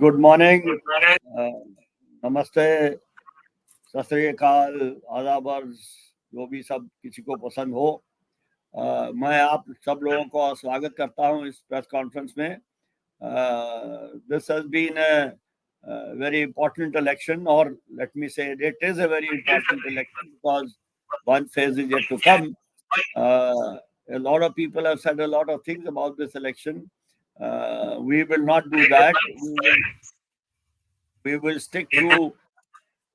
Good morning, नमस्ते, सत श्री अकाल, आदाब अर्ज, जो भी सब किसी को पसंद हो। मैं आप सब लोगों को स्वागत करता हूं इस प्रेस कॉन्फ्रेंस में। This has been a very important election, or let me say it is a very important election because one phase is yet to come. A lot of people have said a lot of things about this election. We will not do that. We will stick to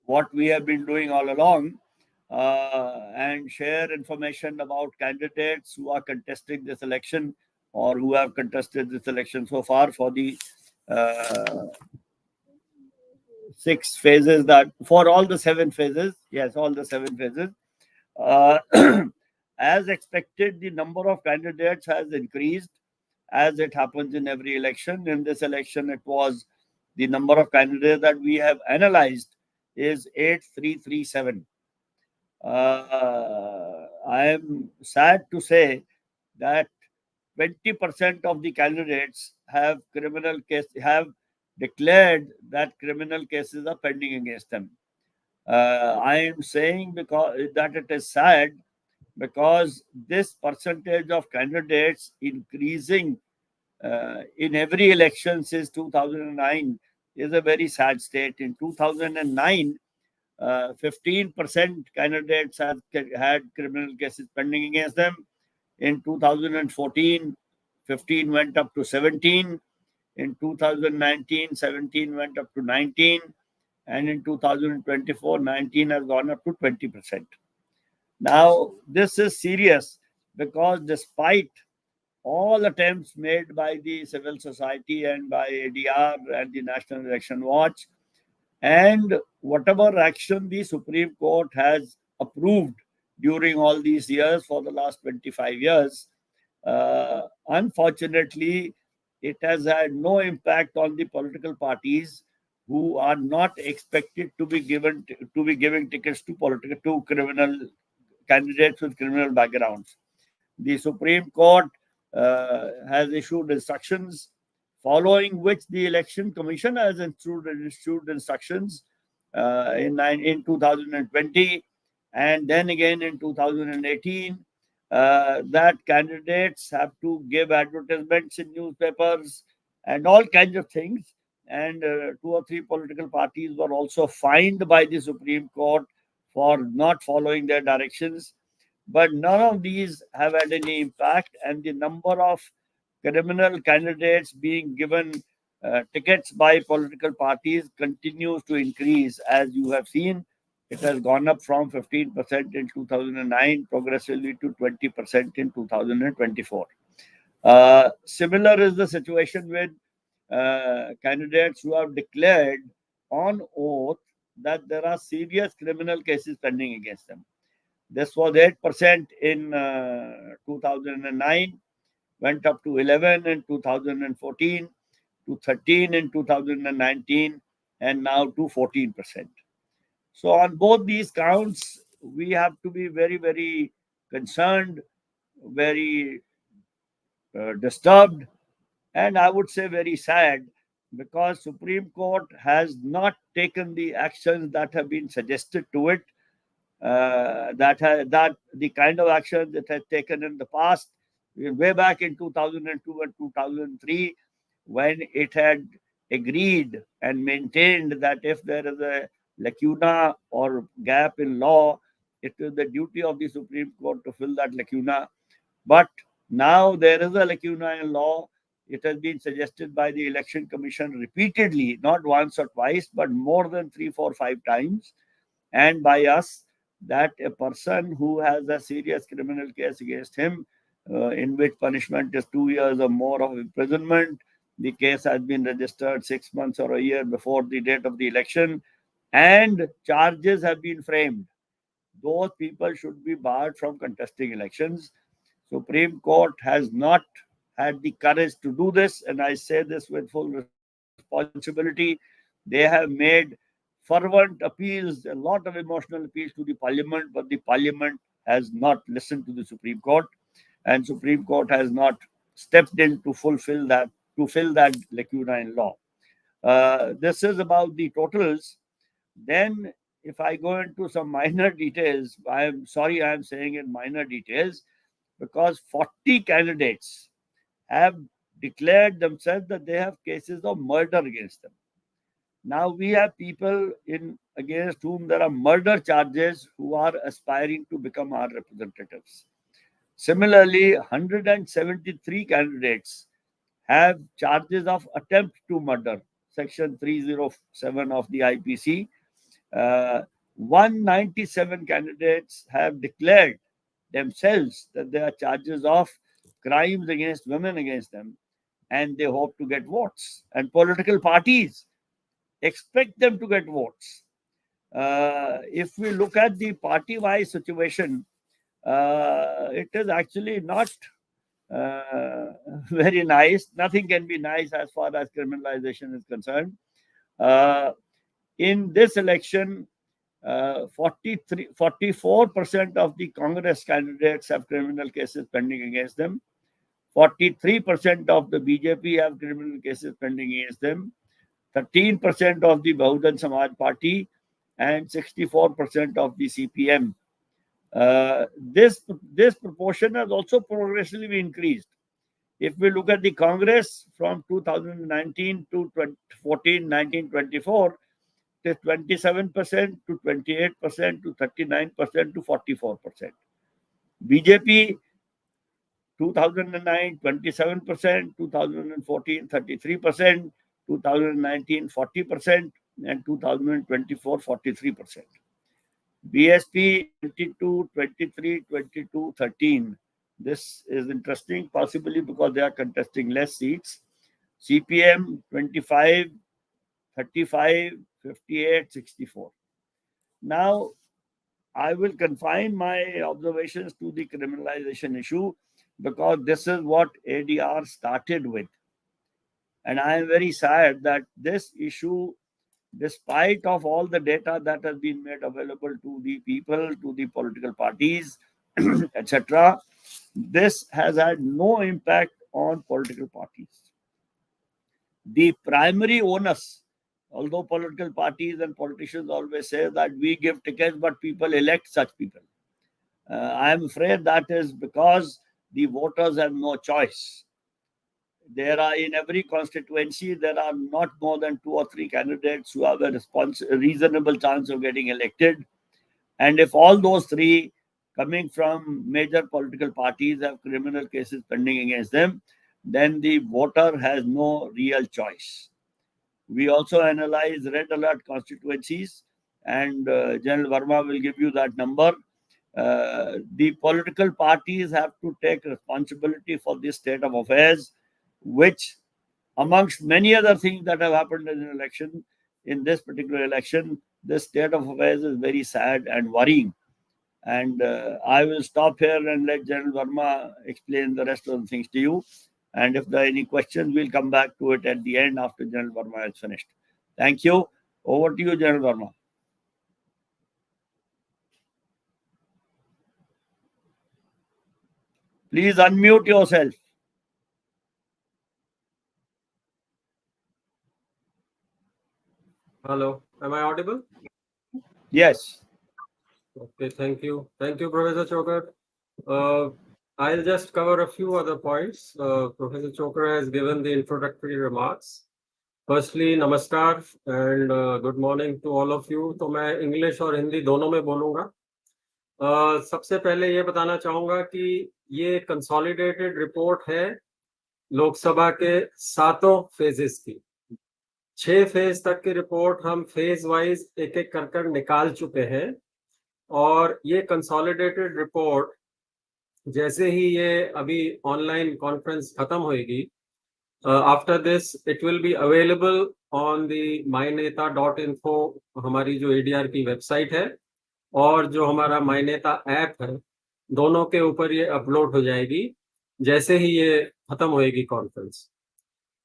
what we have been doing all along, and share information about candidates who are contesting this election or who have contested this election so far for the uh, 6 phases, that for all the 7 phases. Yes, all the 7 phases. Uh, as expected, the number of candidates has increased, as it happens in every election. In this election, it was the number of candidates that we have analyzed is 8337. I am sad to say that 20% of the candidates have declared that criminal cases are pending against them. I am saying because that it is sad, because this percentage of candidates increasing in every election since 2009 is a very sad state. In 2009, 15% candidates had criminal cases pending against them. In 2014, 15 went up to 17. In 2019, 17 went up to 19. And in 2024, 19 has gone up to 20%. Now, this is serious because despite all attempts made by the civil society and by ADR and the National Election Watch, and whatever action the Supreme Court has approved during all these years for the last 25 years, unfortunately, it has had no impact on the political parties who are not expected to be giving tickets to criminal candidates with criminal backgrounds. The Supreme Court has issued instructions, following which the Election Commission has issued instructions in 2020, and then again in 2018, that candidates have to give advertisements in newspapers and all kinds of things. And 2 or 3 political parties were also fined by the Supreme Court for not following their directions. But none of these have had any impact, and the number of criminal candidates being given tickets by political parties continues to increase. As you have seen, it has gone up from 15% in 2009 progressively to 20% in 2024. Similar is the situation with candidates who have declared on oath that there are serious criminal cases pending against them. This was 8% in 2009, went up to 11 in 2014, to 13 in 2019, and now to 14%. So on both these counts, we have to be very, very concerned, very disturbed, and I would say very sad, because Supreme Court has not taken the actions that have been suggested to it. That the kind of actions it has taken in the past, way back in 2002 and 2003, when it had agreed and maintained that if there is a lacuna or gap in law, it is the duty of the Supreme Court to fill that lacuna. But now there is a lacuna in law. It has been suggested by the Election Commission repeatedly, not once or twice, but more than 3, 4, 5 times, and by us, that a person who has a serious criminal case against him, in which punishment is 2 years or more of imprisonment, the case has been registered 6 months or a year before the date of the election, and charges have been framed, those people should be barred from contesting elections. Supreme Court has not had the courage to do this, and I say this with full responsibility. They have made fervent appeals, a lot of emotional appeals to the Parliament, but the Parliament has not listened to the Supreme Court, and Supreme Court has not stepped in to fulfill that to fill that lacuna in law. This is about the totals. Then, if I go into some minor details, I am sorry I am saying in minor details, because 40 candidates have declared themselves that they have cases of murder against them. Now we have people against whom there are murder charges who are aspiring to become our representatives. Similarly, 173 candidates have charges of attempt to murder, Section 307 of the IPC. 197 candidates have declared themselves that there are charges of crimes against women against them, and they hope to get votes. And political parties expect them to get votes. If we look at the party-wise situation, it is actually not very nice. Nothing can be nice as far as criminalization is concerned. In this election, 44% of the Congress candidates have criminal cases pending against them. 43% of the BJP have criminal cases pending against them. 13% of the Bahujan Samaj Party and 64% of the CPM. This proportion has also progressively increased. If we look at the Congress from 2019 to 2014, 19, 24, it is 27% to 28% to 39% to 44%. BJP 2009 27%, 2014 33%, 2019 40%, and 2024 43%. BSP 22, 23, 22, 13. This is interesting, possibly because they are contesting less seats. CPM 25, 35, 58, 64. Now, I will confine my observations to the criminalization issue because this is what ADR started with. And I am very sad that this issue, despite of all the data that has been made available to the people, to the political parties, etc., this has had no impact on political parties. The primary onus, although political parties and politicians always say that we give tickets, but people elect such people. I am afraid that is because the voters have no choice. There are in every constituency, there are not more than 2 or 3 candidates who have a reasonable chance of getting elected. And if all those 3 coming from major political parties have criminal cases pending against them, then the voter has no real choice. We also analyze red alert constituencies, and General Verma will give you that number. The political parties have to take responsibility for this state of affairs, which, amongst many other things that have happened in an election, in this particular election, this state of affairs is very sad and worrying. And I will stop here and let General Verma explain the rest of the things to you. And if there are any questions, we'll come back to it at the end after General Verma has finished. Thank you. Over to you, General Verma. Please unmute yourself. Hello, am I audible? Yes. Okay, thank you. Thank you, Professor Chhokar. I'll just cover a few other points. Professor Chhokar has given the introductory remarks. Firstly, namaskar and good morning to all of you. तो मैं English और हिंदी दोनों में बोलूँगा. सबसे पहले ये बताना चाहूँगा कि ये कंसोलिडेटेड रिपोर्ट है लोकसभा के 7 फेजेस की. 6 फेज तक की रिपोर्ट हम फेज वाइज एक एक कर निकाल चुके हैं और ये कंसोलिडेटेड रिपोर्ट जैसे ही ये अभी ऑनलाइन कॉन्फ्रेंस खत्म होएगी, after this it will be available on the myneta.info हमारी जो ADR की वेबसाइट है और जो हमारा myneta ऐप है, दोनों के ऊपर ये अपलोड हो जाएगी जैसे ही ये खत्म होएगी conference.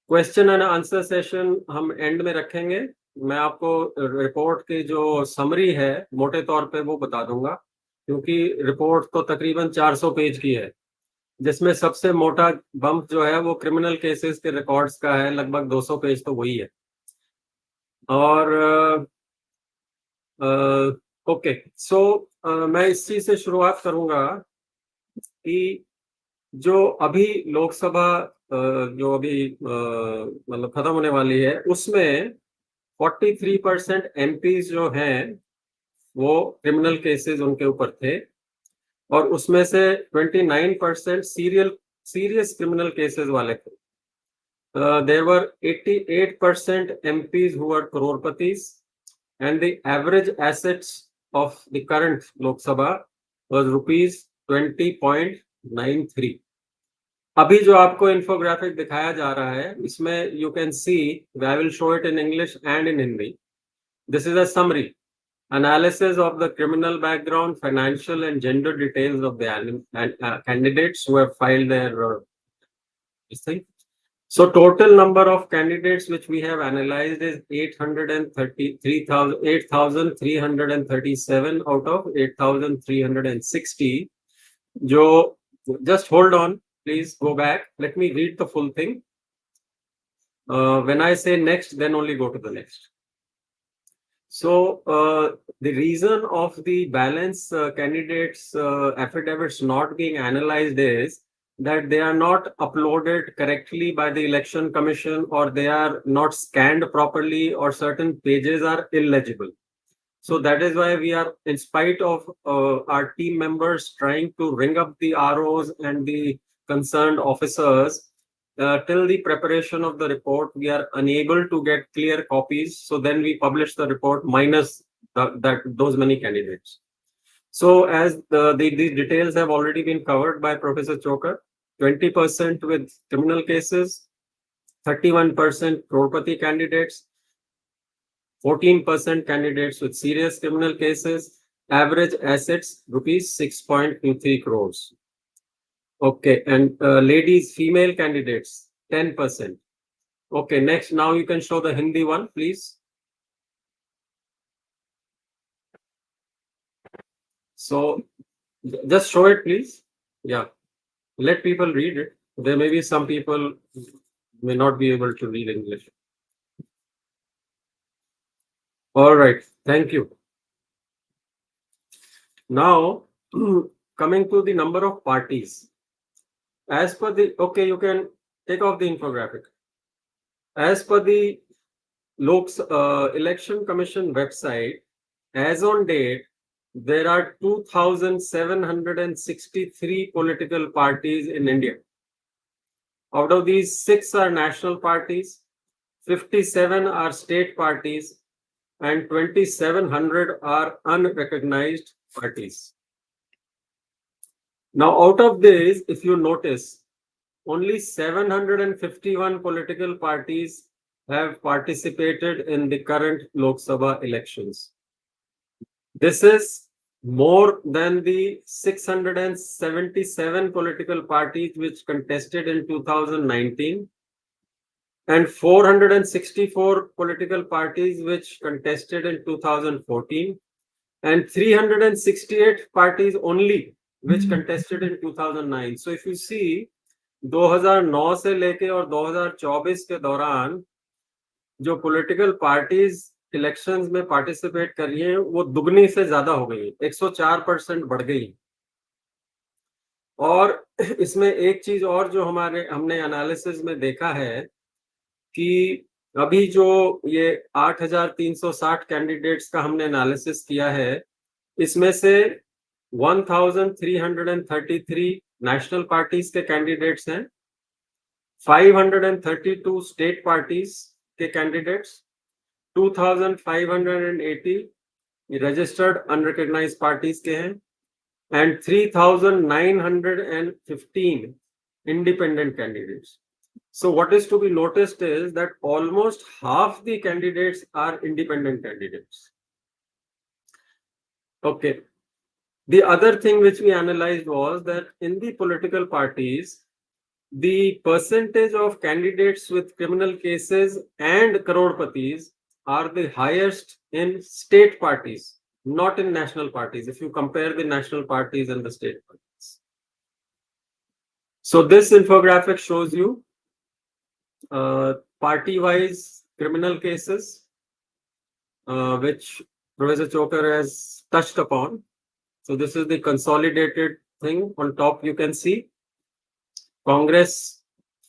Question and answer session हम एंड में रखेंगे. मैं आपको रिपोर्ट की जो समरी है मोटे तौर पे वो बता दूंगा, क्योंकि रिपोर्ट तो तकरीबन 400 पेज की है जिसमें सबसे मोटा बम्प जो है वो क्रिमिनल केसेस के रिकॉर्ड्स का है, लगभग 200 पेज तो वही है। और ओके, सो मैं इस चीज से शुरुआत करूंगा कि जो अभी लोकसभा जो अभी मतलब खत्म होने वाली है, उसमें 43% एमपीज जो हैं वो क्रिमिनल केसेस उनके ऊपर थे, और उसमें से 29% सीरियस क्रिमिनल केसेस वाले थे। There were 88% MPs who were crorepati's, and the average assets of the current Lok Sabha was rupees 20.93. अभी जो आपको इंफोग्राफिक दिखाया जा रहा है, इसमें you can see, I will show it in English and in Hindi. This is a summary analysis of the criminal background, financial and gender details of the candidates who have filed their this thing. So total number of candidates which we have analyzed is 8,337 out of 8,360. Just hold on, please go back. Let me read the full thing. When I say next, then only go to the next. So the reason of the balance candidates affidavits not being analyzed is that they are not uploaded correctly by the election commission, or they are not scanned properly, or certain pages are illegible. So that is why we are, in spite of our team members trying to ring up the ROs and the concerned officers, till the preparation of the report, we are unable to get clear copies. So then we publish the report minus those many candidates. So as these details have already been covered by Professor Chhokar, 20% with criminal cases, 31% crorepati candidates, 14% candidates with serious criminal cases, average assets rupees 6.23 crores. Okay, and ladies, female candidates, 10%. Okay, next, now you can show the Hindi one, please. So just show it, please. Yeah, let people read it. There may be some people may not be able to read English. All right, thank you. Now, coming to the number of parties. As per the, okay, you can take off the infographic. As per the Election Commission website, as on date, there are 2,763 political parties in India. Out of these, 6 are national parties, 57 are state parties, and 2,700 are unrecognized parties. Now, out of these, if you notice, only 751 political parties have participated in the current Lok Sabha elections. This is more than the 677 political parties which contested in 2019, and 464 political parties which contested in 2014, and 368 parties only which contested in 2009. So if you see, 2009 से लेके और 2024 के दौरान जो political parties elections में participate कर रही हैं वो दुगनी से ज्यादा हो गई, 104% बढ़ गई। और इसमें एक चीज और जो हमने एनालिसिस में देखा है कि अभी जो ये 8,360 कैंडिडेट्स का हमने एनालिसिस किया है, इसमें से 1,333 नेशनल पार्टीज के कैंडिडेट्स हैं, 532 स्टेट पार्टीज के कैंडिडेट्स, 2,580 रजिस्टर्ड अनरिकॉग्नाइज्ड पार्टीज के हैं, and 3,915 independent candidates. So what is to be noticed is that almost half the candidates are independent candidates. Okay. The other thing which we analyzed was that in the political parties, the percentage of candidates with criminal cases and crorepati's are the highest in state parties, not in national parties, if you compare the national parties and the state parties. So this infographic shows you party-wise criminal cases, which Professor Chhokar has touched upon. So this is the consolidated thing. On top, you can see Congress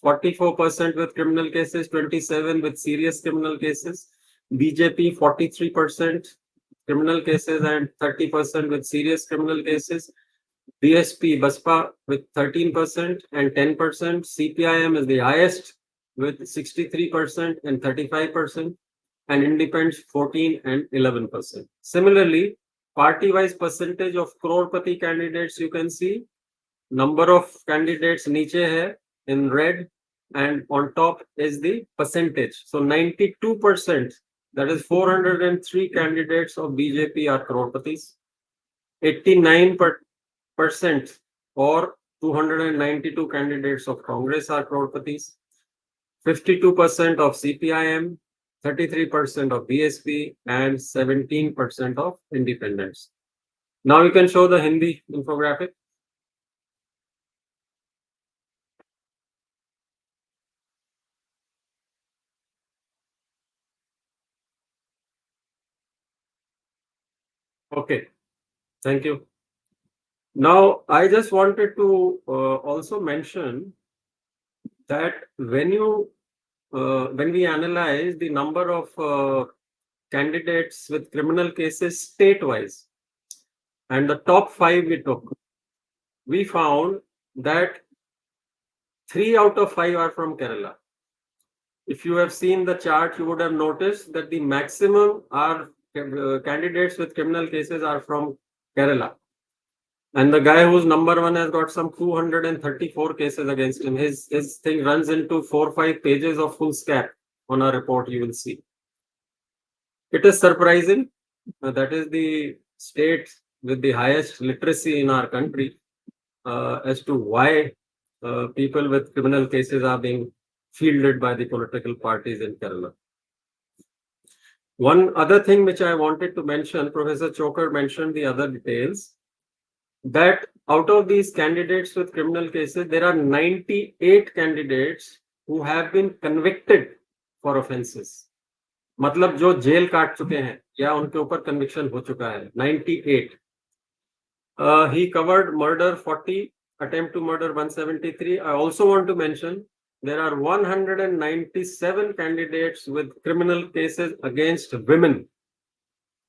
44% with criminal cases, 27 with serious criminal cases. BJP 43% criminal cases and 30% with serious criminal cases. BSP, Baspa with 13% and 10%. CPIM is the highest with 63% and 35%, and independents 14 and 11%. Similarly, party-wise percentage of crorepati candidates, you can see number of candidates niche hai in red, and on top is the percentage. So 92%, that is 403 candidates of BJP are crorepatis. 89% or 292 candidates of Congress are crorepatis. 52% of CPIM, 33% of BSP, and 17% of independents. Now you can show the Hindi infographic. Okay, thank you. Now, I just wanted to also mention that when we analyze the number of candidates with criminal cases state-wise, and the top 5 we took, we found that 3 out of 5 are from Kerala. If you have seen the chart, you would have noticed that the maximum are candidates with criminal cases are from Kerala. And the guy who's number 1 has got some 234 cases against him. His thing runs into 4-5 pages of full scat on our report, you will see. It is surprising. That is the state with the highest literacy in our country as to why people with criminal cases are being fielded by the political parties in Kerala. One other thing which I wanted to mention, Professor Chhokar mentioned the other details, that out of these candidates with criminal cases, there are 98 candidates who have been convicted for offenses. मतलब जो jail काट चुके हैं या उनके ऊपर conviction हो चुका है, 98. He covered murder 40, attempt to murder 173. I also want to mention there are 197 candidates with criminal cases against women,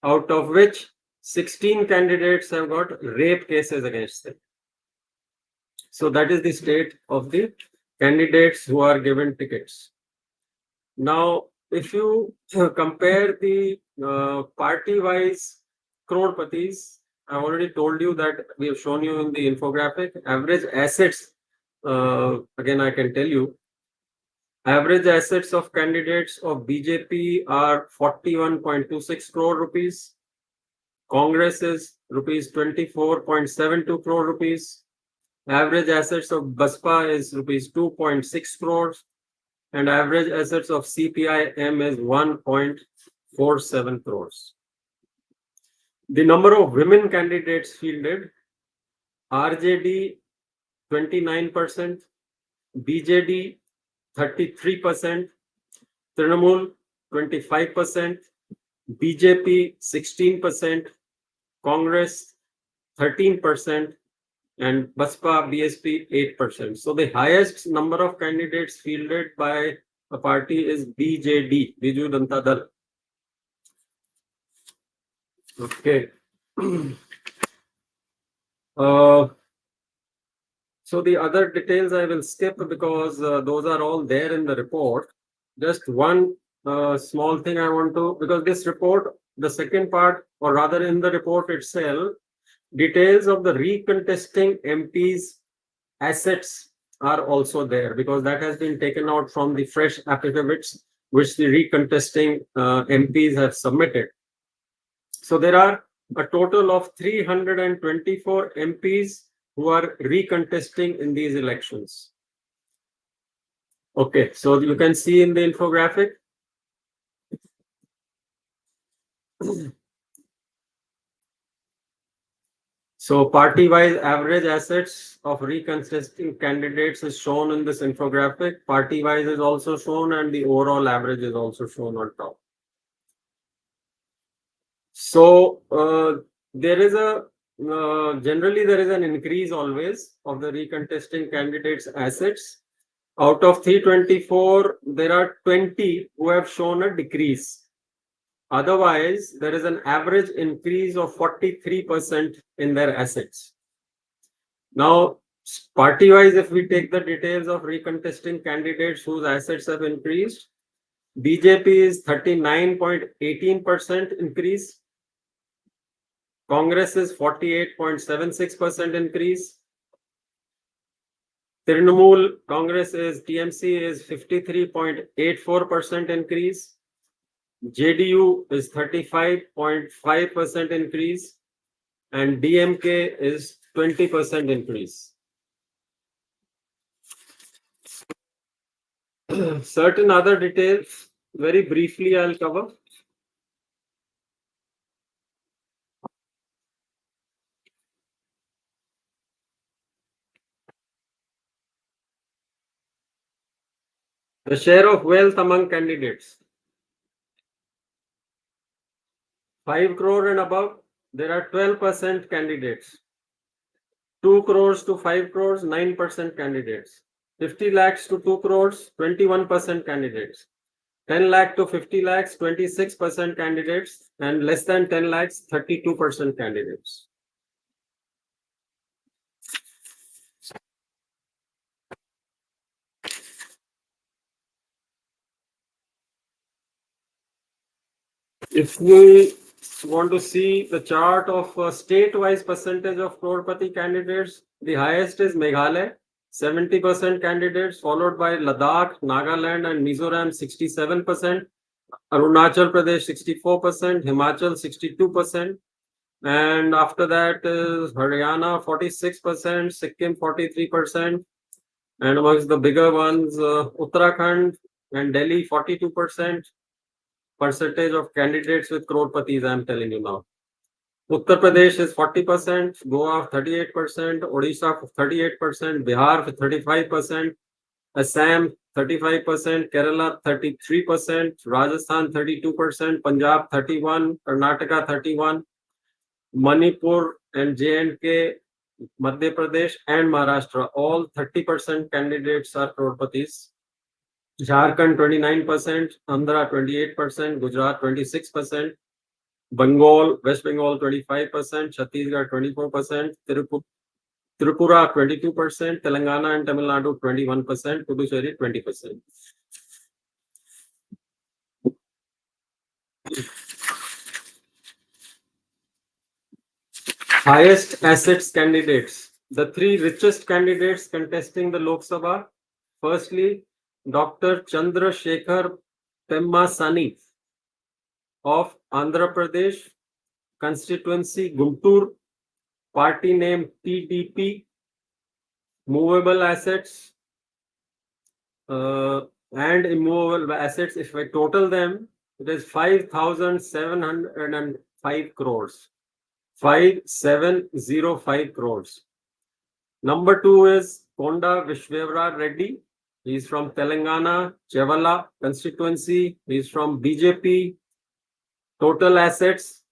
out of which 16 candidates have got rape cases against them. So that is the state of the candidates who are given tickets. Now, if you compare the party-wise crorepatis, I already told you that we have shown you in the infographic. Average assets, again I can tell you, average assets of candidates of BJP are 41.26 crore rupees. Congress is rupees 24.72 crore rupees. Average assets of Baspa is rupees 2.6 crores. And average assets of CPIM is 1.47 crores. The number of women candidates fielded: RJD 29%, BJD 33%, Trinamool 25%, BJP 16%, Congress 13%, and Baspa BSP 8%. So the highest number of candidates fielded by a party is BJD, Biju Janata Dal. Okay. So the other details I will skip because those are all there in the report. Just one small thing I want to, because this report, the second part, or rather in the report itself, details of the recontesting MPs' assets are also there, because that has been taken out from the fresh affidavits which the recontesting MPs have submitted. So there are a total of 324 MPs who are recontesting in these elections. Okay, so you can see in the infographic. So party-wise average assets of recontesting candidates is shown in this infographic. Party-wise is also shown and the overall average is also shown on top. So there is a generally there is an increase always of the recontesting candidates' assets. Out of 324, there are 20 who have shown a decrease. Otherwise, there is an average increase of 43% in their assets. Now, party-wise, if we take the details of recontesting candidates whose assets have increased, BJP is 39.18% increase. Congress is 48.76% increase. Trinamool Congress is TMC is 53.84% increase. JDU is 35.5% increase. And DMK is 20% increase. Certain other details, very briefly, I'll cover. The share of wealth among candidates. 5 crore and above, there are 12% candidates. 2 crores to 5 crores, 9% candidates. 50 lakhs to 2 crores, 21% candidates. 10 lakh to 50 lakhs, 26% candidates. And less than 10 lakhs, 32% candidates. If we want to see the chart of state-wise percentage of crorepati candidates, the highest is Meghalaya, 70% candidates, followed by Ladakh, Nagaland, and Mizoram, 67%. Arunachal Pradesh, 64%. Himachal, 62%. And after that is Haryana, 46%. Sikkim, 43%. And amongst the bigger ones, Uttarakhand and Delhi, 42%. Percentage of candidates with crores, I am telling you now. Uttar Pradesh is 40%, Goa 38%, Odisha 38%, Bihar 35%, Assam 35%, Kerala 33%, Rajasthan 32%, Punjab 31%, Karnataka 31%, Manipur and J&K, Madhya Pradesh and Maharashtra, all 30% candidates are crorepati. Jharkhand 29%, Andhra 28%, Gujarat 26%, Bengal, West Bengal 25%, Chhattisgarh 24%, Tripura 22%, Telangana and Tamil Nadu 21%, Puducherry 20%. Highest assets candidates. The 3 richest candidates contesting the Lok Sabha. Firstly, Dr. Chandrasekhar Pemmasani of Andhra Pradesh, constituency Guntur, party name TDP, movable assets and immovable assets. If I total them, it is 5,705 crores. 5,705 crores. Number 2 is Konda Vishwevara Reddy. He is from Telangana, Chevala constituency. He is from BJP. Total assets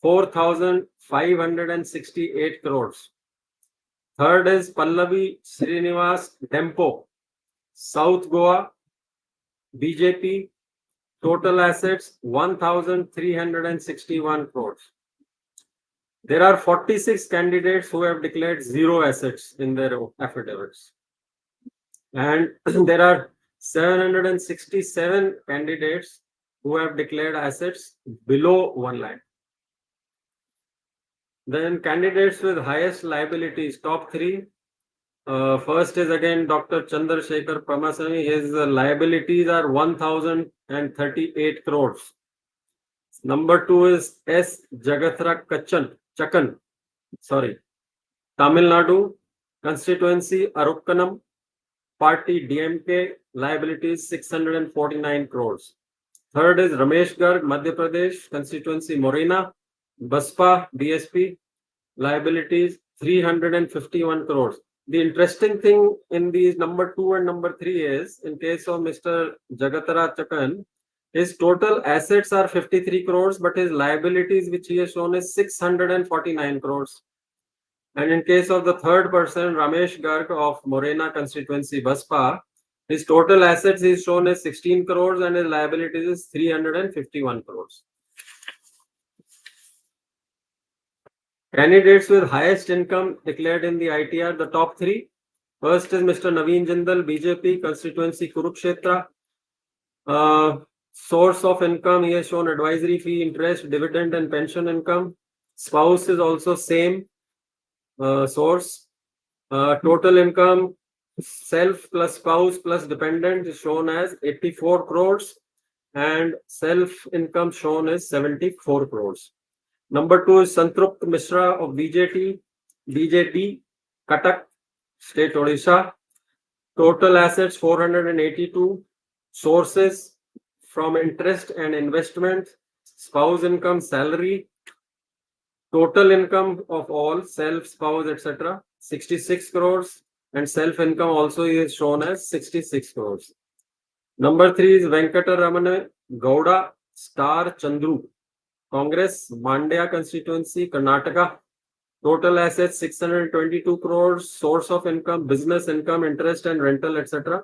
4,568 crores. Third is Pallavi Srinivas Dempo, South Goa, BJP. Total assets 1,361 crores. There are 46 candidates who have declared zero assets in their affidavits. And there are 767 candidates who have declared assets below 1 lakh. Then candidates with highest liabilities, top 3. First is again Dr. Chandrasekhar Pemmasani. His liabilities are 1,038 crores. Number 2 is S. Jagathra Chakan. Tamil Nadu, constituency Arukkanam, party DMK, liabilities 649 crores. Third is Ramesh Garg, Madhya Pradesh, constituency Morena, Baspa, BSP, liabilities 351 crores. The interesting thing in these number 2 and number 3 is, in case of Mr. Jagatara Chakan, his total assets are 53 crores, but his liabilities, which he has shown, is 649 crores. And in case of the third person, Ramesh Garg of Morena constituency, Baspa, his total assets is shown as 16 crores and his liabilities is 351 crores. Candidates with highest income declared in the ITR, the top three. First is Mr. Naveen Jindal, BJP, constituency Kurukshetra. Source of income, he has shown advisory fee, interest, dividend, and pension income. Spouse is also same source. Total income, self plus spouse plus dependent is shown as 84 crores and self income shown as 74 crores. Number 2 is Santrupt Mishra of BJD, Cuttack, State Odisha. Total assets 482. Sources from interest and investment, spouse income, salary. Total income of all, self, spouse, etc. 66 crores and self income also is shown as 66 crores. Number 3 is Venkataramana Gowda Star Chandru, Congress, Mandya constituency, Karnataka. Total assets 622 crores. Source of income, business income, interest and rental, etc.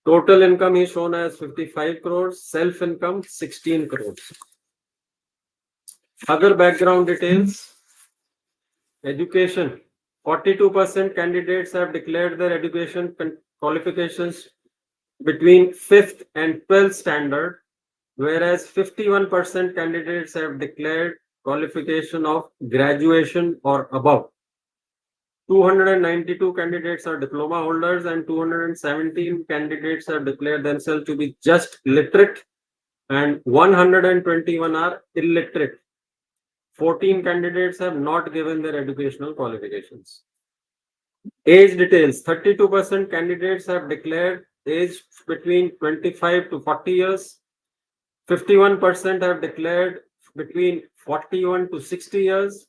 Total income is shown as 55 crores. Self income 16 crores. Other background details. Education. 42% candidates have declared their education qualifications between 5th and 12th standard, whereas 51% candidates have declared qualification of graduation or above. 292 candidates are diploma holders and 217 candidates have declared themselves to be just literate and 121 are illiterate. 14 candidates have not given their educational qualifications. Age details. 32% candidates have declared age between 25 to 40 years. 51% have declared between 41 to 60 years.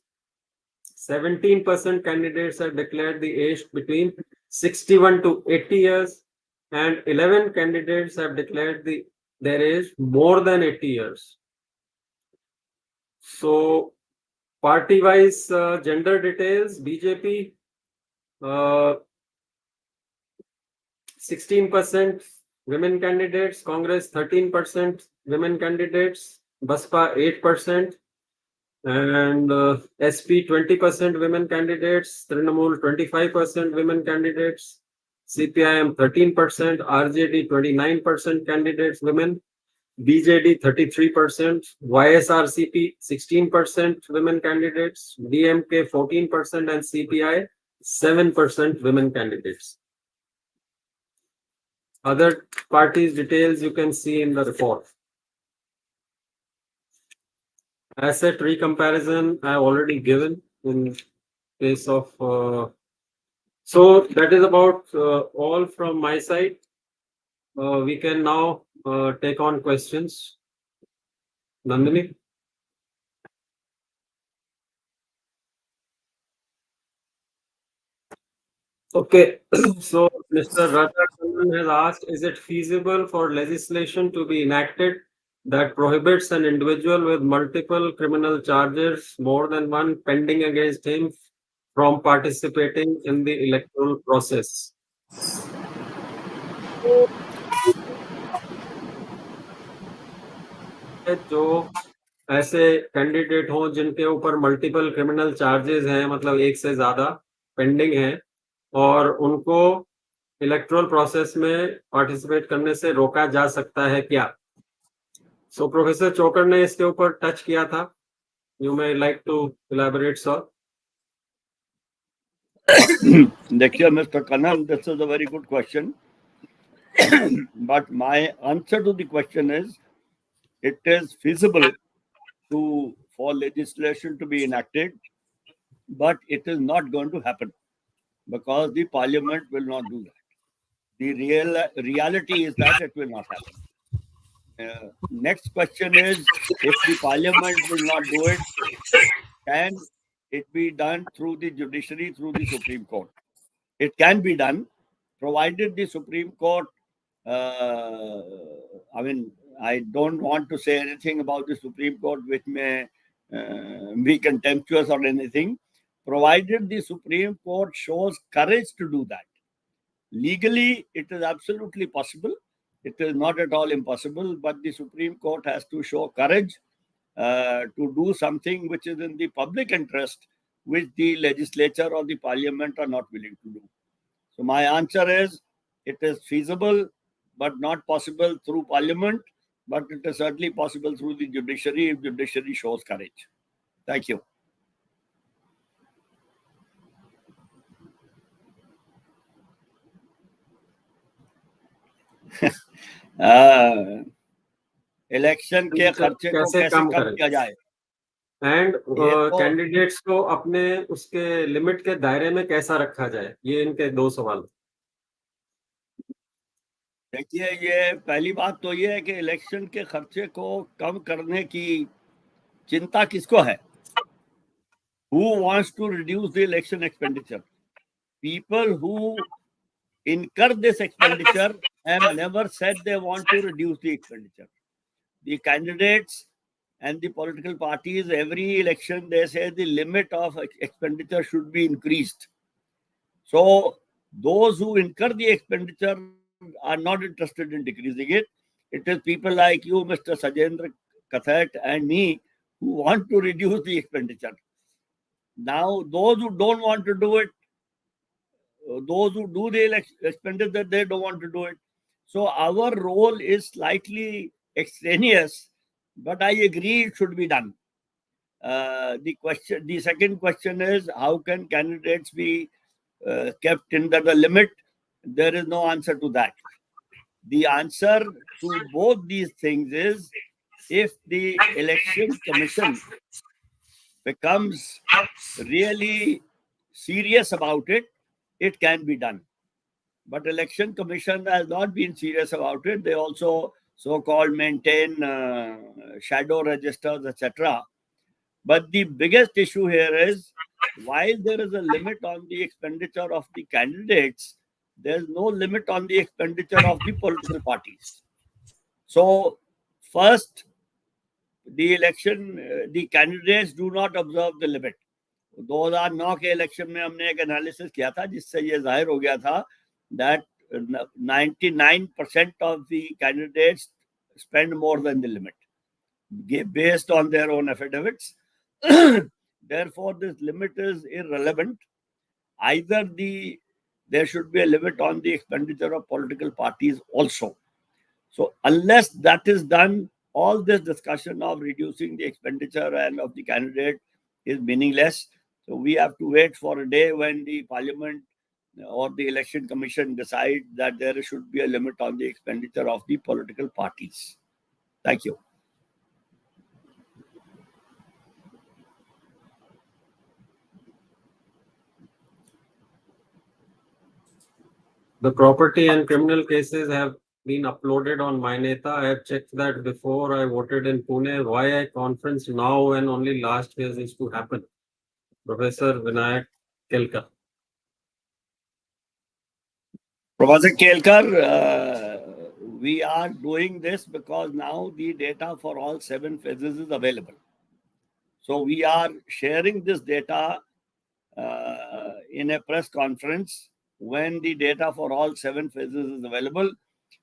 17% candidates have declared the age between 61 to 80 years. And 11 candidates have declared their age more than 80 years. So, party-wise gender details, BJP, 16% women candidates, Congress 13% women candidates, Baspa 8%, and SP 20% women candidates, Trinamool 25% women candidates, CPIM 13%, RJD 29% candidates women, BJD 33%, YSRCP 16% women candidates, DMK 14% and CPI 7% women candidates. Other parties details you can see in the report. Asset recomparison I have already given in case of. So that is about all from my side. We can now take on questions. Nandini? Okay, so Mr. Radhakrishnan has asked, is it feasible for legislation to be enacted that prohibits an individual with multiple criminal charges, more than one pending against him, from participating in the electoral process? जो ऐसे candidate हों जिनके ऊपर multiple criminal charges हैं, मतलब एक से ज्यादा पेंडिंग हैं, और उनको इलेक्ट्रल प्रोसेस में पार्टिसिपेट करने से रोका जा सकता है क्या? सो प्रोफेसर चोकर ने इसके ऊपर टच किया था. You may like to elaborate sir. देखिए mister Kanal, this is a very good question. But my answer to the question is, it is feasible for legislation to be enacted, but it is not going to happen because the parliament will not do that. The reality is that it will not happen. Next question is, if the parliament will not do it, can it be done through the judiciary, through the Supreme Court. It can be done, provided the Supreme Court. Uh, I mean, I don't want to say anything about the Supreme Court which may be contemptuous or anything, provided the Supreme Court shows courage to do that. Legally, it is absolutely possible. It is not at all impossible, but the Supreme Court has to show courage to do something which is in the public interest, which the legislature or the parliament are not willing to do. So my answer is, it is feasible, but not possible through parliament, but it is certainly possible through the judiciary if judiciary shows courage. Thank you. Election के खर्चे को कैसे कम किया जाए and candidates को अपने उसके limit के दायरे में कैसा रखा जाए, ये इनके दो सवाल। देखिए, ये पहली बात तो ये है कि इलेक्शन के खर्चे को कम करने की चिंता किसको है? Who wants to reduce the election expenditure? People who incur this expenditure have never said they want to reduce the expenditure. The candidates and the political parties, every election, they say the limit of expenditure should be increased. So those who incur the expenditure are not interested in decreasing it. It is people like you, Mr. Sajendra Kathat, and me, who want to reduce the expenditure. Now, those who don't want to do it, those who do the expenditure, they don't want to do it. So our role is slightly extraneous, but I agree it should be done. The second question is, how can candidates be kept under the limit? There is no answer to that. The answer to both these things is, if the election commission becomes really serious about it, it can be done. But election commission has not been serious about it. They also so-called maintain shadow registers, etc. But the biggest issue here is, while there is a limit on the expenditure of the candidates, there's no limit on the expenditure of the political parties. So first, the candidates do not observe the limit. 2009 के election में हमने एक analysis किया था, जिससे ये जाहिर हो गया था that 99% of the candidates spend more than the limit based on their own affidavits. Therefore, this limit is irrelevant. Either there should be a limit on the expenditure of political parties also. So unless that is done, all this discussion of reducing the expenditure and of the candidate is meaningless. So we have to wait for a day when the parliament or the election commission decide that there should be a limit on the expenditure of the political parties. Thank you. The property and criminal cases have been uploaded on MyNeta. I have checked that before I voted in Pune. Why I conference now and only last phase is to happen? Professor Vinayak Kelkar. Professor Kelkar, we are doing this because now the data for all 7 phases is available. So we are sharing this data in a press conference when the data for all 7 phases is available.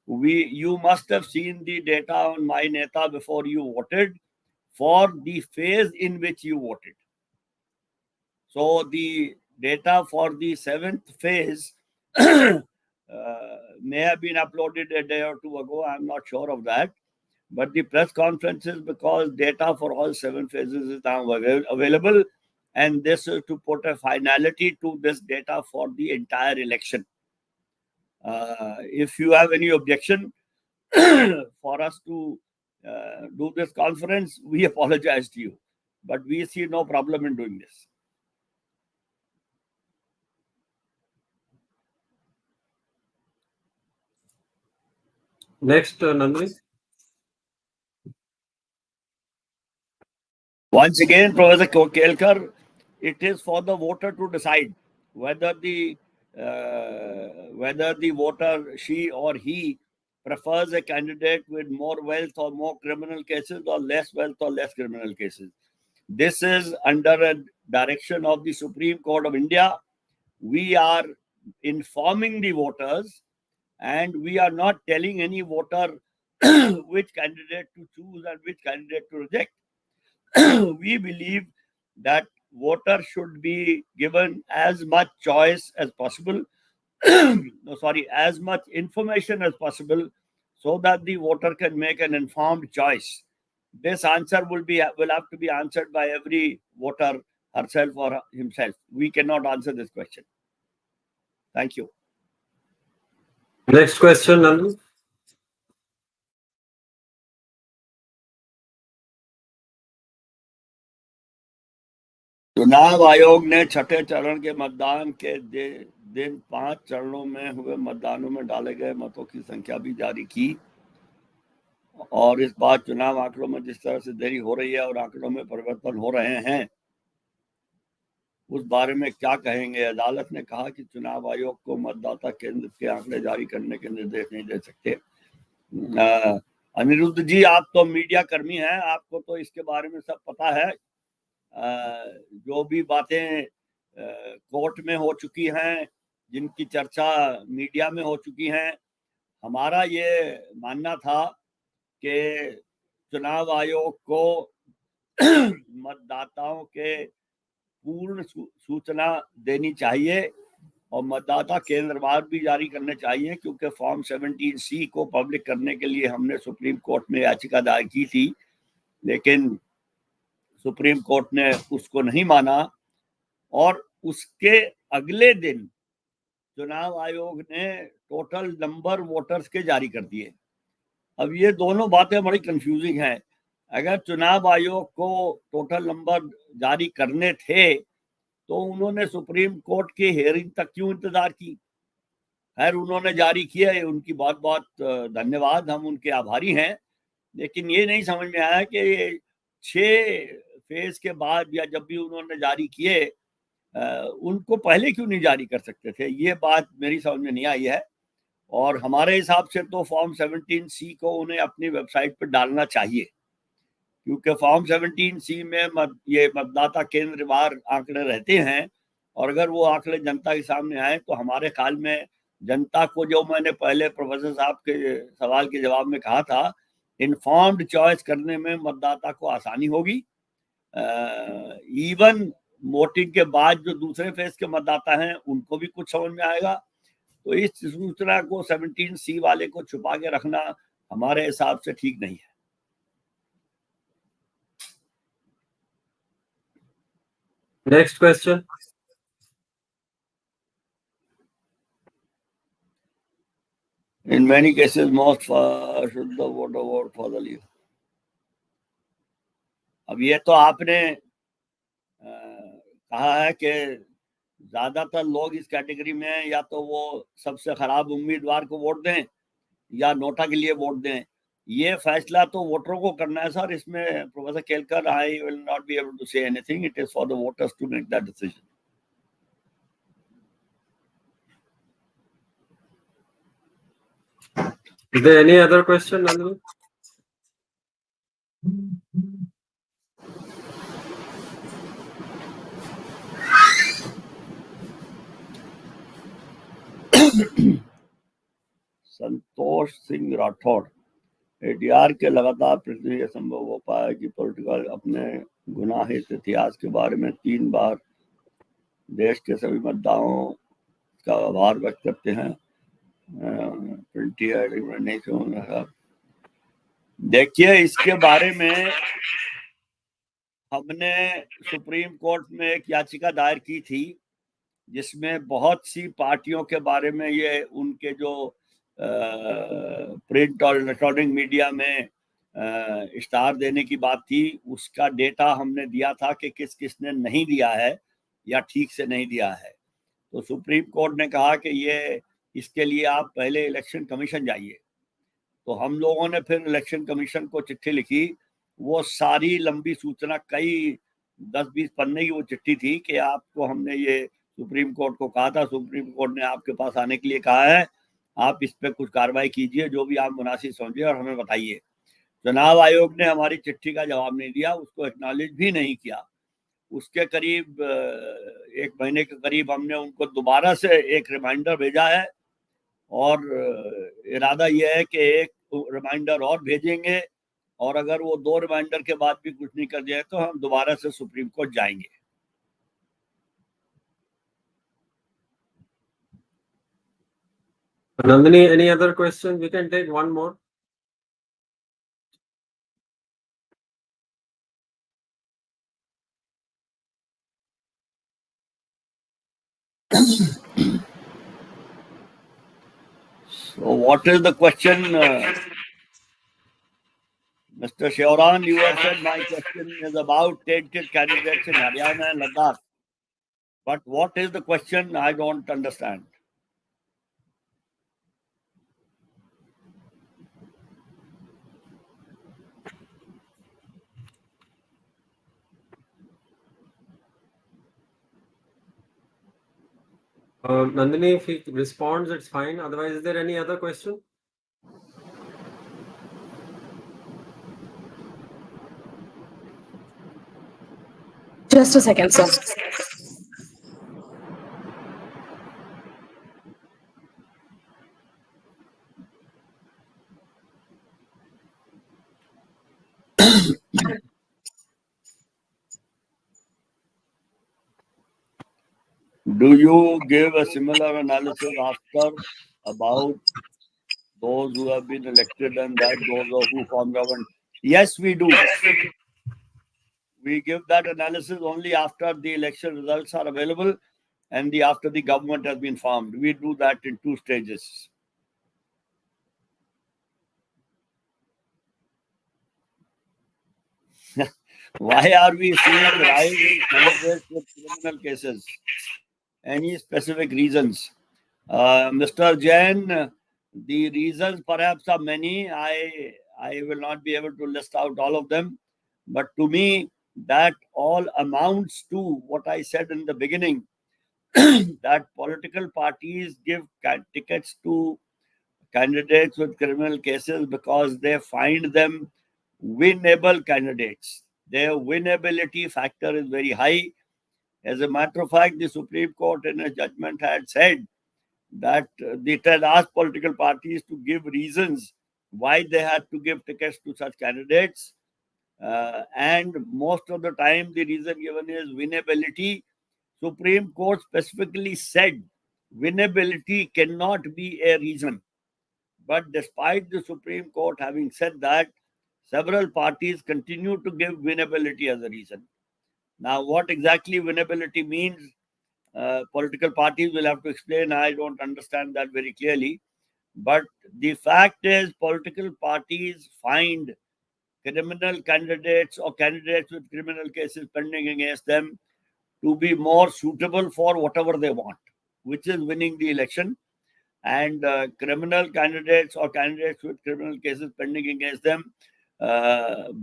You must have seen the data on MyNeta before you voted for the phase in which you voted. So the data for the 7th phase may have been uploaded a day or two ago. I'm not sure of that. But the press conferences, because data for all 7 phases is now available, and this is to put a finality to this data for the entire election. If you have any objection for us to do this conference, we apologize to you. But we see no problem in doing this. Next, Nandini. Once again, Professor Kelkar, it is for the voter to decide whether the voter, she or he, prefers a candidate with more wealth or more criminal cases, or less wealth or less criminal cases. This is under a direction of the Supreme Court of India. We are informing the voters, and we are not telling any voter which candidate to choose and which candidate to reject. We believe that voters should be given as much choice as possible, no, sorry, as much information as possible, so that the voter can make an informed choice. This answer will have to be answered by every voter herself or himself. We cannot answer this question. Thank you. Next question, Anil. चुनाव आयोग ने छठे चरण के मतदान के दिन 5 चरणों में हुए मतदानों में डाले गए मतों की संख्या भी जारी की। और इस बार चुनाव आंकड़ों में जिस तरह से देरी हो रही है और आंकड़ों में परिवर्तन हो रहे हैं, उस बारे में क्या कहेंगे? अदालत ने कहा कि चुनाव आयोग को मतदाता केंद्र के आंकड़े जारी करने के निर्देश नहीं दे सकते। अनिरुद्ध जी, आप तो मीडिया कर्मी हैं, आपको तो इसके बारे में सब पता है। जो भी बातें कोर्ट में हो चुकी हैं, जिनकी चर्चा मीडिया में हो चुकी हैं, हमारा ये मानना था कि चुनाव आयोग को मतदाताओं के पूर्ण सूचना देनी चाहिए और मतदाता केंद्रवार भी जारी करने चाहिए, क्योंकि फॉर्म 17C को पब्लिक करने के लिए हमने सुप्रीम कोर्ट में याचिका दायर की थी, लेकिन सुप्रीम कोर्ट ने उसको नहीं माना और उसके अगले दिन चुनाव आयोग ने टोटल नंबर वोटर्स के जारी कर दिए। अब ये दोनों बातें बड़ी कंफ्यूजिंग हैं। अगर चुनाव आयोग को टोटल नंबर जारी करने थे तो उन्होंने सुप्रीम कोर्ट की हियरिंग तक क्यों इंतजार की? खैर, उन्होंने जारी किया, उनकी बहुत बहुत धन्यवाद, हम उनके आभारी हैं। लेकिन ये नहीं समझ में आया कि ये 6 फेज के बाद या जब भी उन्होंने जारी किए, उनको पहले क्यों नहीं जारी कर सकते थे? ये बात मेरी समझ में नहीं आई है। और हमारे हिसाब से तो फॉर्म 17C को उन्हें अपनी वेबसाइट पर डालना चाहिए, क्योंकि फॉर्म 17C में ये मतदाता केंद्रवार आंकड़े रहते हैं, और अगर वो आंकड़े जनता के सामने आए तो हमारे ख्याल में जनता को, जो मैंने पहले प्रोफेसर साहब के सवाल के जवाब में कहा था, इन्फॉर्म्ड चॉइस करने में मतदाता को आसानी होगी। इवन वोटिंग के बाद जो दूसरे फेज के मतदाता हैं, उनको भी कुछ समझ में आएगा। तो इस सूचना को 17C वाले को छुपा के रखना हमारे हिसाब से ठीक नहीं है। Next question. In many cases, most should the voter vote for the leader. अब ये तो आपने कहा है कि ज्यादातर लोग इस कैटेगरी में या तो वो सबसे खराब उम्मीदवार को वोट दें या नोटा के लिए वोट दें। ये फैसला तो वोटरों को करना है सर। इसमें professor Kelkar, I will not be able to say anything, it is for the voters to make that decision. Is there any other question, Anil? Santosh Singh Rathore, ADR के लगातार प्रति यह संभव हो पाया कि पॉलिटिकल अपने गुनाहित इतिहास के बारे में 3 बार देश के सभी मतदाताओं का आभार व्यक्त करते हैं। देखिए, इसके बारे में हमने सुप्रीम कोर्ट में एक याचिका दायर की थी, जिसमें बहुत सी पार्टियों के बारे में, ये उनके जो प्रिंट और इलेक्ट्रॉनिक मीडिया में स्टार देने की बात थी, उसका डेटा हमने दिया था कि किस किसने नहीं दिया है या ठीक से नहीं दिया है। तो सुप्रीम कोर्ट ने कहा कि ये इसके लिए आप पहले इलेक्शन कमीशन जाइए। तो हम लोगों ने फिर इलेक्शन कमीशन को चिट्ठी लिखी। वो सारी लंबी सूचना कई 10-20 पन्ने की वो चिट्ठी थी कि आपको हमने ये सुप्रीम कोर्ट को कहा था, सुप्रीम कोर्ट ने आपके पास आने के लिए कहा है, आप इस पे कुछ कार्रवाई कीजिए, जो भी आप मुनासिब समझिए और हमें बताइए। चुनाव आयोग ने हमारी चिट्ठी का जवाब नहीं दिया, उसको एक्नॉलेज भी नहीं किया। उसके करीब 1 महीने के करीब हमने उनको दोबारा से एक रिमाइंडर भेजा है और इरादा यह है कि एक रिमाइंडर और भेजेंगे और अगर वो 2 रिमाइंडर के बाद भी कुछ नहीं कर दिया तो हम दोबारा से सुप्रीम कोर्ट जाएंगे। Nandini, any other question? We can take one more. So what is the question, Mr. Shevran? You have said my question is about tainted candidates in Haryana and Ladakh. But what is the question? I don't understand. Nandini, if he responds, it's fine. Otherwise, is there any other question? Just a second, sir. Do you give a similar analysis after about those who have been elected and that those who form government? Yes, we do. We give that analysis only after the election results are available and after the government has been formed. We do that in 2 stages. Why are we seeing rise in candidates with criminal cases? Any specific reasons? Mr. Jain, the reasons perhaps are many. I will not be able to list out all of them. But to me, that all amounts to what I said in the beginning, that political parties give tickets to candidates with criminal cases because they find them winnable candidates. Their winnability factor is very high. As a matter of fact, the Supreme Court in a judgment had said that it had asked political parties to give reasons why they had to give tickets to such candidates. And most of the time, the reason given is winnability. Supreme Court specifically said winnability cannot be a reason. But despite the Supreme Court having said that, several parties continue to give winnability as a reason. Now, what exactly winnability means, political parties will have to explain. I don't understand that very clearly. But the fact is, political parties find criminal candidates or candidates with criminal cases pending against them to be more suitable for whatever they want, which is winning the election. And criminal candidates or candidates with criminal cases pending against them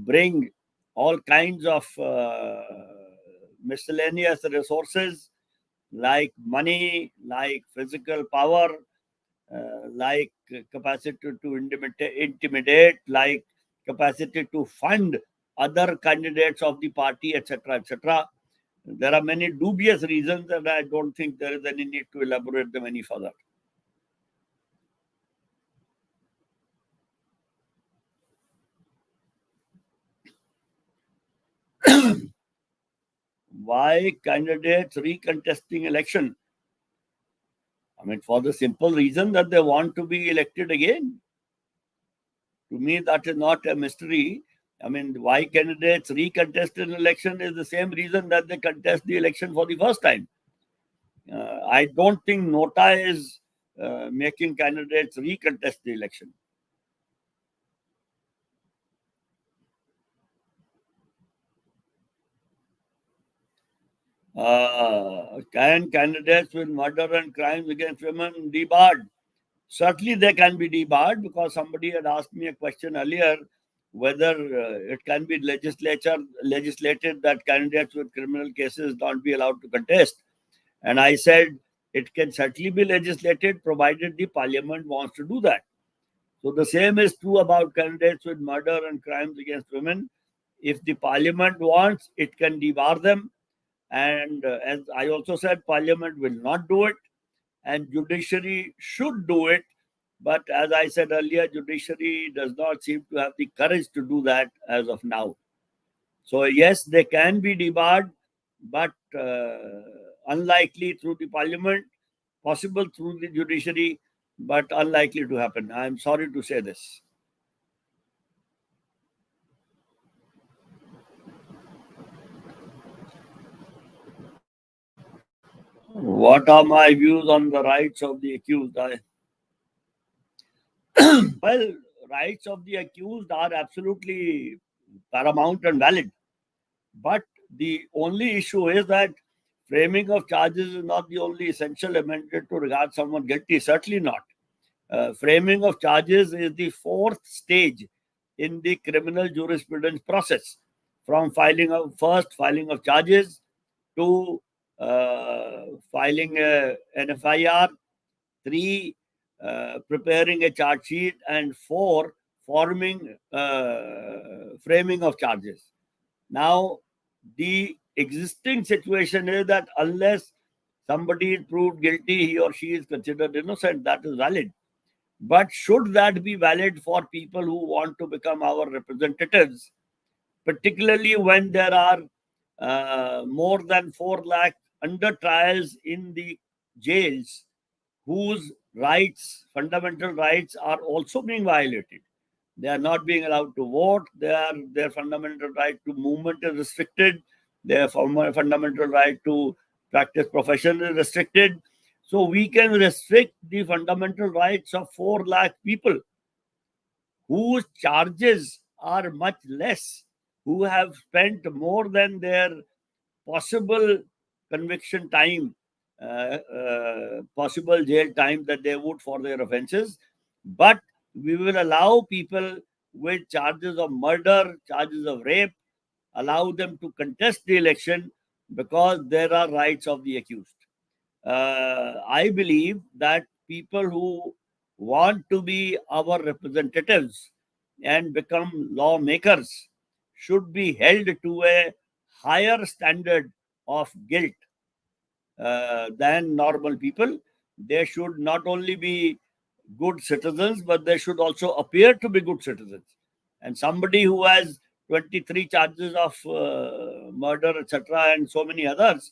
bring all kinds of miscellaneous resources like money, like physical power, like capacity to intimidate, like capacity to fund other candidates of the party, etc., etc. There are many dubious reasons, and I don't think there is any need to elaborate them any further. Why candidates recontesting election? I mean, for the simple reason that they want to be elected again. To me, that is not a mystery. I mean, why candidates recontest an election is the same reason that they contest the election for the first time. I don't think Nota is making candidates recontest the election. Can candidates with murder and crimes against women debarred? Certainly, they can be debarred because somebody had asked me a question earlier whether it can be legislated that candidates with criminal cases not be allowed to contest. And I said it can certainly be legislated provided the parliament wants to do that. So the same is true about candidates with murder and crimes against women. If the parliament wants, it can debar them. And as I also said, parliament will not do it, and judiciary should do it. But as I said earlier, judiciary does not seem to have the courage to do that as of now. So yes, they can be debarred, but unlikely through the parliament, possible through the judiciary, but unlikely to happen. I am sorry to say this. What are my views on the rights of the accused? Well, rights of the accused are absolutely paramount and valid. But the only issue is that framing of charges is not the only essential amendment to regard someone guilty. Certainly not. Framing of charges is the fourth stage in the criminal jurisprudence process, from first filing of charges to filing an FIR, three, preparing a charge sheet, and four, framing of charges. Now, the existing situation is that unless somebody is proved guilty, he or she is considered innocent. That is valid. But should that be valid for people who want to become our representatives, particularly when there are more than 4 lakh under trials in the jails whose rights, fundamental rights, are also being violated? They are not being allowed to vote. Their fundamental right to movement is restricted. Their fundamental right to practice profession is restricted. So we can restrict the fundamental rights of 4 lakh people whose charges are much less, who have spent more than their possible conviction time, possible jail time that they would for their offenses. But we will allow people with charges of murder, charges of rape, allow them to contest the election because there are rights of the accused. I believe that people who want to be our representatives and become lawmakers should be held to a higher standard of guilt than normal people. They should not only be good citizens, but they should also appear to be good citizens. And somebody who has 23 charges of murder, etc., and so many others,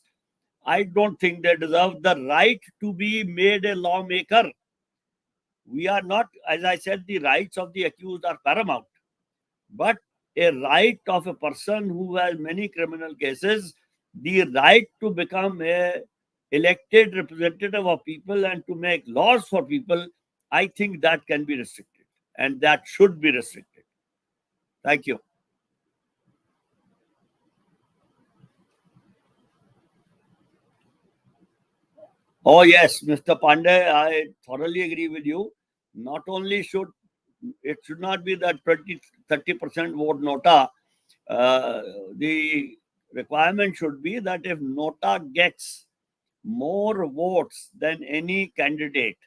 I don't think they deserve the right to be made a lawmaker. We are not, as I said, the rights of the accused are paramount, but a right of a person who has many criminal cases, the right to become a elected representative of people and to make laws for people, I think that can be restricted and that should be restricted. Thank you. Oh, yes, Mr. Pandey, I thoroughly agree with you. Not only should it should not be that 30% vote nota. The requirement should be that if nota gets more votes than any candidate,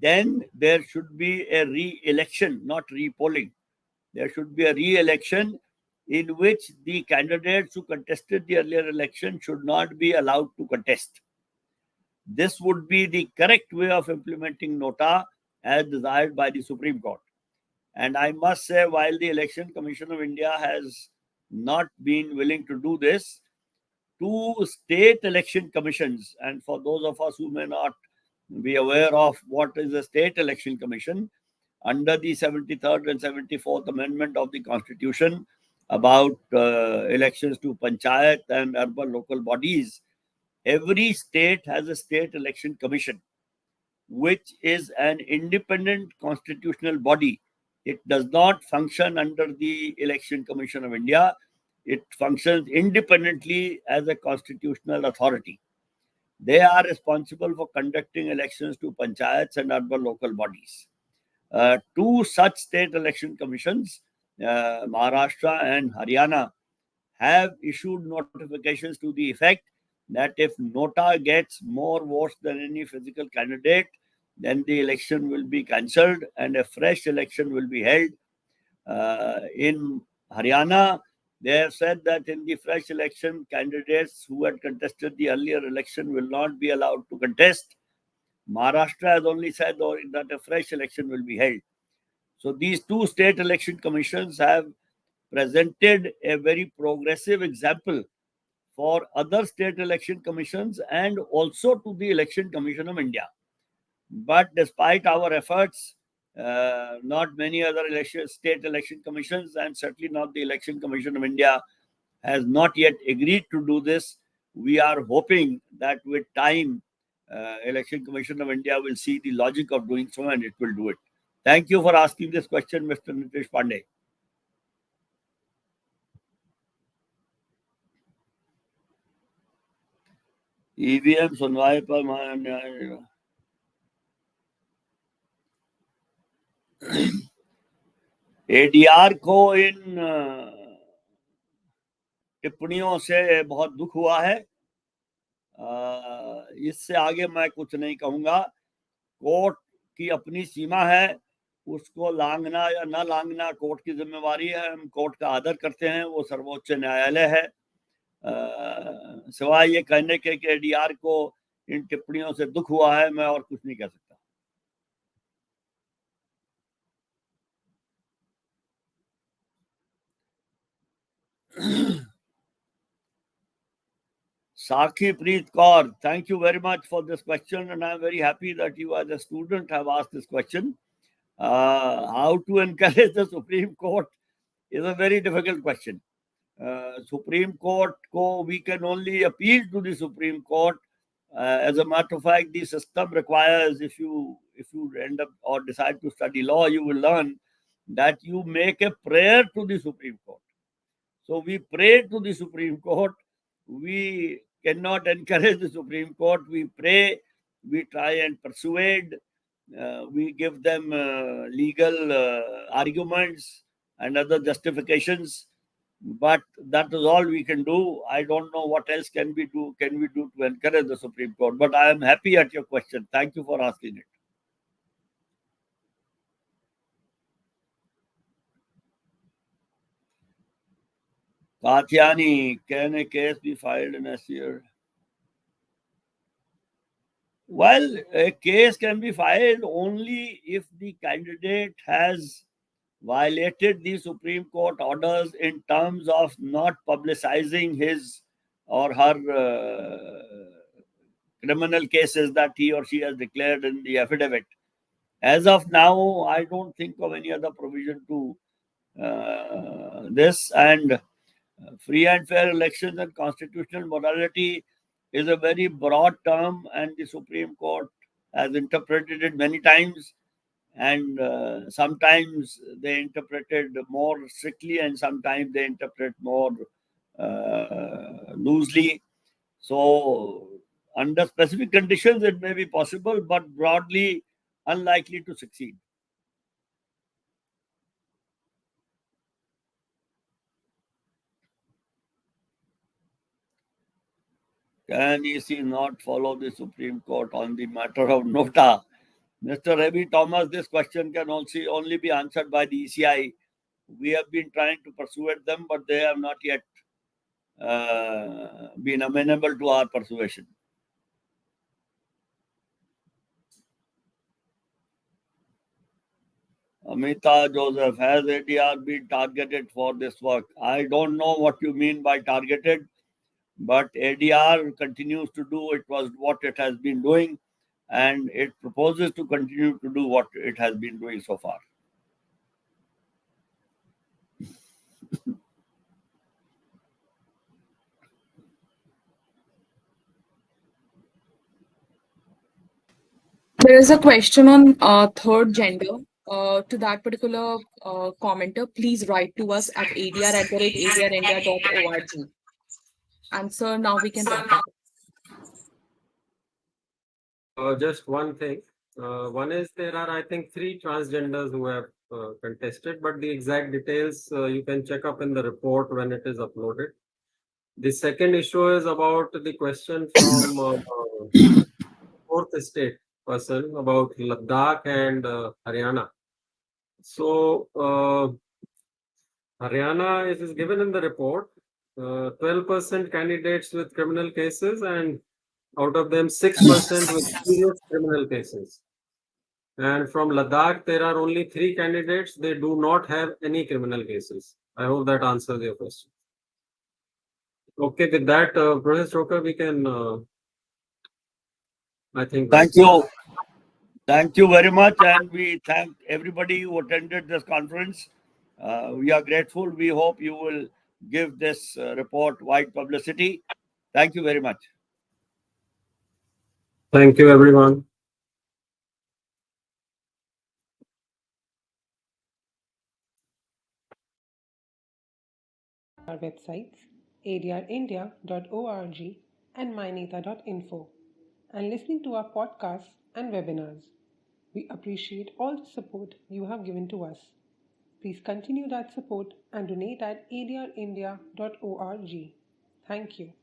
then there should be a re-election, not repolling. There should be a re-election in which the candidates who contested the earlier election should not be allowed to contest. This would be the correct way of implementing nota as desired by the Supreme Court. And I must say, while the Election Commission of India has not been willing to do this, two state election commissions, and for those of us who may not be aware of what is a state election commission, under the 73rd and 74th Amendment of the Constitution about elections to panchayat and urban local bodies, every state has a state election commission, which is an independent constitutional body. It does not function under the Election Commission of India. It functions independently as a constitutional authority. They are responsible for conducting elections to panchayats and urban local bodies. Two such state election commissions, Maharashtra and Haryana have issued notifications to the effect that if Nota gets more votes than any physical candidate, then the election will be cancelled and a fresh election will be held. In Haryana, they have said that in the fresh election, candidates who had contested the earlier election will not be allowed to contest. Maharashtra has only said that a fresh election will be held. So these two state election commissions have presented a very progressive example for other state election commissions and also to the Election Commission of India. But despite our efforts, not many other state election commissions and certainly not the Election Commission of India has not yet agreed to do this. We are hoping that with time, Election Commission of India will see the logic of doing so and it will do it. Thank you for asking this question, Mr. Nitish Pandey. EVM सुनवाई पर ADR को इन टिप्पणियों से बहुत दुख हुआ है। इससे आगे मैं कुछ नहीं कहूंगा। कोर्ट की अपनी सीमा है, उसको लांघना या न लांघना कोर्ट की जिम्मेवारी है। हम कोर्ट का आदर करते हैं, वो सर्वोच्च न्यायालय है। सिवाय ये कहने के कि एडीआर को इन टिप्पणियों से दुख हुआ है, मैं और कुछ नहीं कह सकता। Sakhi Preet Kaur, thank you very much for this question, and I'm very happy that you, as a student, have asked this question. How to encourage the Supreme Court is a very difficult question. Supreme Court we can only appeal to the Supreme Court. As a matter of fact, the system requires, if you end up or decide to study law, you will learn that you make a prayer to the Supreme Court. So we pray to the Supreme Court. We cannot encourage the Supreme Court. We pray, we try and persuade, we give them legal arguments and other justifications, but that is all we can do. I don't know what else can we do to encourage the Supreme Court, but I am happy at your question. Thank you for asking it. Kathyani, can a case be filed in SCR? Well, a case can be filed only if the candidate has violated the Supreme Court orders in terms of not publicizing his or her criminal cases that he or she has declared in the affidavit. As of now, I don't think of any other provision to this. And free and fair elections and constitutional morality is a very broad term, and the Supreme Court has interpreted it many times. And sometimes they interpreted more strictly, and sometimes they interpret more loosely. So, under specific conditions, it may be possible, but broadly unlikely to succeed. Can EC not follow the Supreme Court on the matter of Nota? Mr. Ravi Thomas, this question can also only be answered by the ECI. We have been trying to persuade them, but they have not yet been amenable to our persuasion. Amita Joseph, has ADR been targeted for this work? I don't know what you mean by targeted, but ADR continues to do what it has been doing, and it proposes to continue to do what it has been doing so far. There is a question on third gender. To that particular commenter, please write to us at adr@adrindia.org. And sir, now we can wrap up. Just one thing. One is there are, I think, 3 transgenders who have contested, but the exact details you can check up in the report when it is uploaded. The second issue is about the question from fourth state person about Ladakh and Haryana. So Haryana is given in the report 12% candidates with criminal cases, and out of them 6% with serious criminal cases. And from Ladakh, there are only 3 candidates. They do not have any criminal cases. I hope that answers your question. Okay, with that, Professor Chhokar, we can, I think. Thank you. Thank you very much. And we thank everybody who attended this conference. We are grateful. We hope you will give this report wide publicity. Thank you very much. Thank you, everyone. Our websites adrindia.org and myneta.info and listening to our podcasts and webinars. We appreciate all the support you have given to us. Please continue that support and donate at adrindia.org. Thank you.